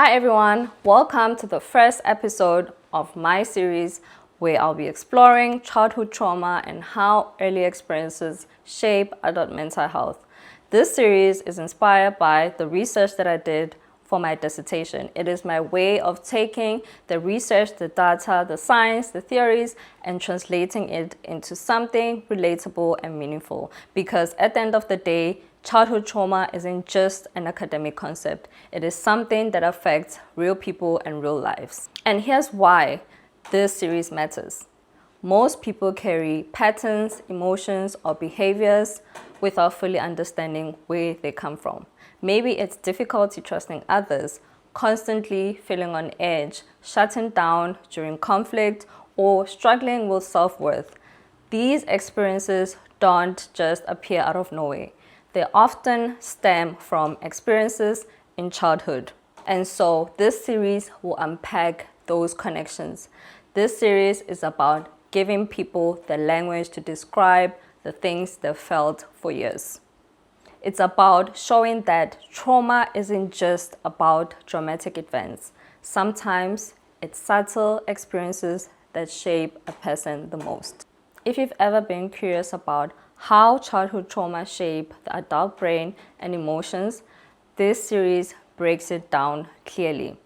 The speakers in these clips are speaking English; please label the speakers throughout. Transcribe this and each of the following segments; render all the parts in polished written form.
Speaker 1: Hi everyone, welcome to the first episode of my series where I'll be exploring childhood trauma and how early experiences shape adult mental health. This series is inspired by the research that I did for my dissertation. It is my way of taking the research, the data, the science, the theories, and translating it into something relatable and meaningful. Because at the end of the day, childhood trauma isn't just an academic concept. It is something that affects real people and real lives. And here's why this series matters. Most people carry patterns, emotions, or behaviors without fully understanding where they come from. Maybe it's difficulty trusting others, constantly feeling on edge, shutting down during conflict, or struggling with self-worth. These experiences don't just appear out of nowhere. They often stem from experiences in childhood. And so this series will unpack those connections. This series is about giving people the language to describe the things they felt for years. It's about showing that trauma isn't just about dramatic events. Sometimes it's subtle experiences that shape a person the most. If you've ever been curious about how childhood trauma shape the adult brain and emotions, this series breaks it down clearly.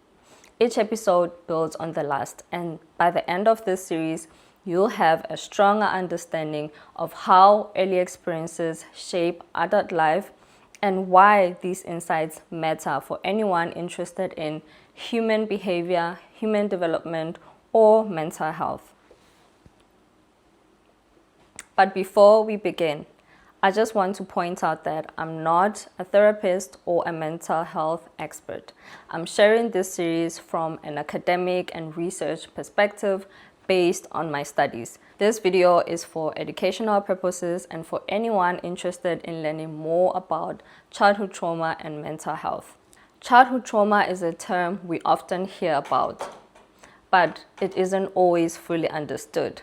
Speaker 1: Each episode builds on the last, and by the end of this series, you'll have a stronger understanding of how early experiences shape adult life and why these insights matter for anyone interested in human behavior, human development, or mental health. But before we begin, I just want to point out that I'm not a therapist or a mental health expert. I'm sharing this series from an academic and research perspective based on my studies. This video is for educational purposes and for anyone interested in learning more about childhood trauma and mental health. Childhood trauma is a term we often hear about, but it isn't always fully understood.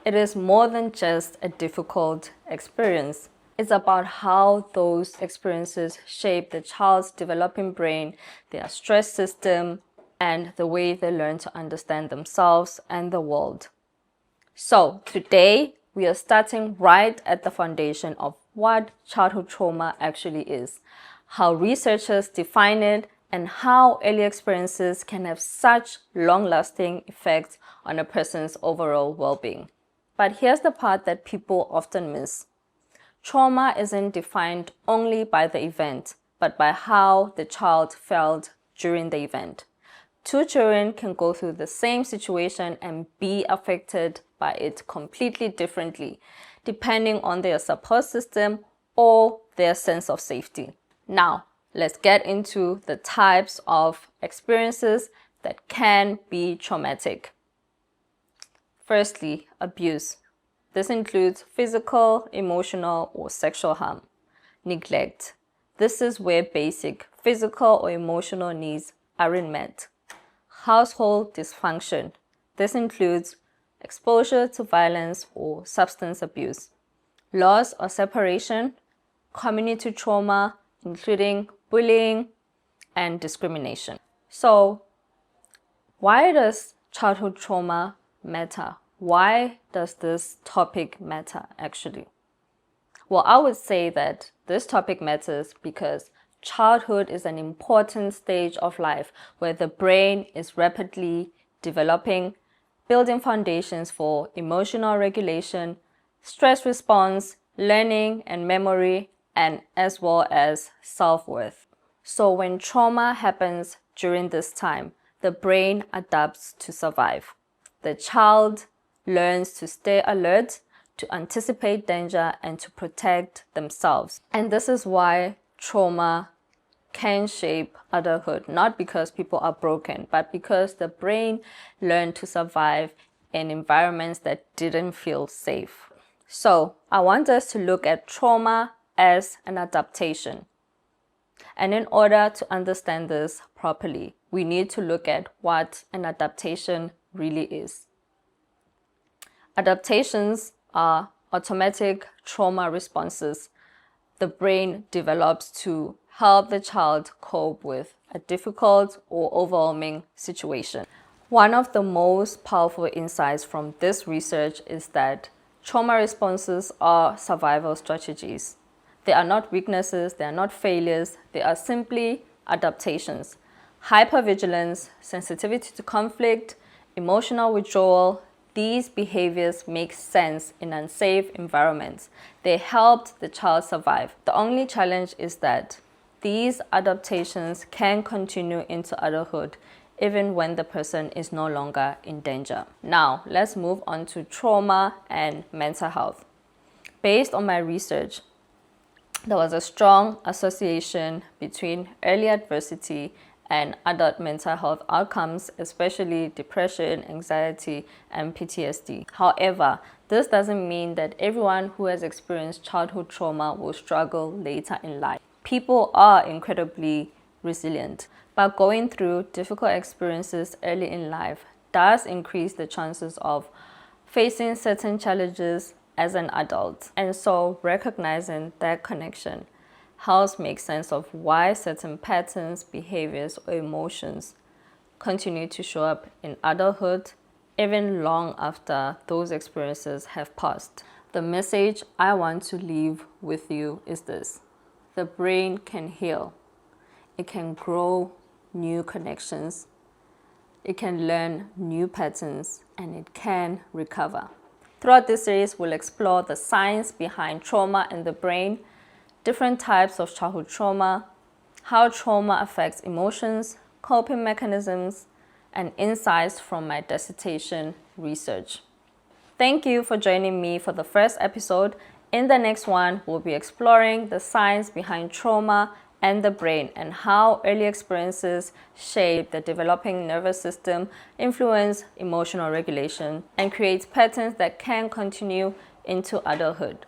Speaker 1: It is more than just a difficult experience. It's about how those experiences shape the child's developing brain, their stress system, and the way they learn to understand themselves and the world. So today, we are starting right at the foundation of what childhood trauma actually is, how researchers define it, and how early experiences can have such long-lasting effects on a person's overall well-being. But here's the part that people often miss. Trauma isn't defined only by the event, but by how the child felt during the event. Two children can go through the same situation and be affected by it completely differently, depending on their support system or their sense of safety. Now, let's get into the types of experiences that can be traumatic. Firstly, abuse. This includes physical, emotional, or sexual harm. Neglect. This is where basic physical or emotional needs aren't met. Household dysfunction. This includes exposure to violence or substance abuse. Loss or separation. Community trauma, including bullying and discrimination. So, why does childhood trauma matter? Why does this topic matter actually? Well, I would say that this topic matters because childhood is an important stage of life where the brain is rapidly developing, building foundations for emotional regulation, stress response, learning and memory, and as well as self-worth. So when trauma happens during this time, the brain adapts to survive. The child learns to stay alert, to anticipate danger, and to protect themselves. And this is why trauma can shape adulthood, not because people are broken, but because the brain learned to survive in environments that didn't feel safe. So I want us to look at trauma as an adaptation. And in order to understand this properly, we need to look at what an adaptation really is. Adaptations are automatic trauma responses the brain develops to help the child cope with a difficult or overwhelming situation. One of the most powerful insights from this research is that trauma responses are survival strategies. They are not weaknesses, they are not failures, they are simply adaptations. Hypervigilance, sensitivity to conflict, emotional withdrawal, these behaviors make sense in unsafe environments. They helped the child survive. The only challenge is that these adaptations can continue into adulthood even when the person is no longer in danger. Now, let's move on to trauma and mental health. Based on my research, there was a strong association between early adversity and adult mental health outcomes, especially depression, anxiety, and PTSD. However, this doesn't mean that everyone who has experienced childhood trauma will struggle later in life. People are incredibly resilient, but going through difficult experiences early in life does increase the chances of facing certain challenges as an adult. And so recognizing that connection helps make sense of why certain patterns, behaviors, or emotions continue to show up in adulthood even long after those experiences have passed. The message I want to leave with you is this: the brain can heal, it can grow new connections, it can learn new patterns, and it can recover. Throughout this series, we'll explore the science behind trauma in the brain, different types of childhood trauma, how trauma affects emotions, coping mechanisms, and insights from my dissertation research. Thank you for joining me for the first episode. In the next one, we'll be exploring the science behind trauma and the brain and how early experiences shape the developing nervous system, influence emotional regulation, and create patterns that can continue into adulthood.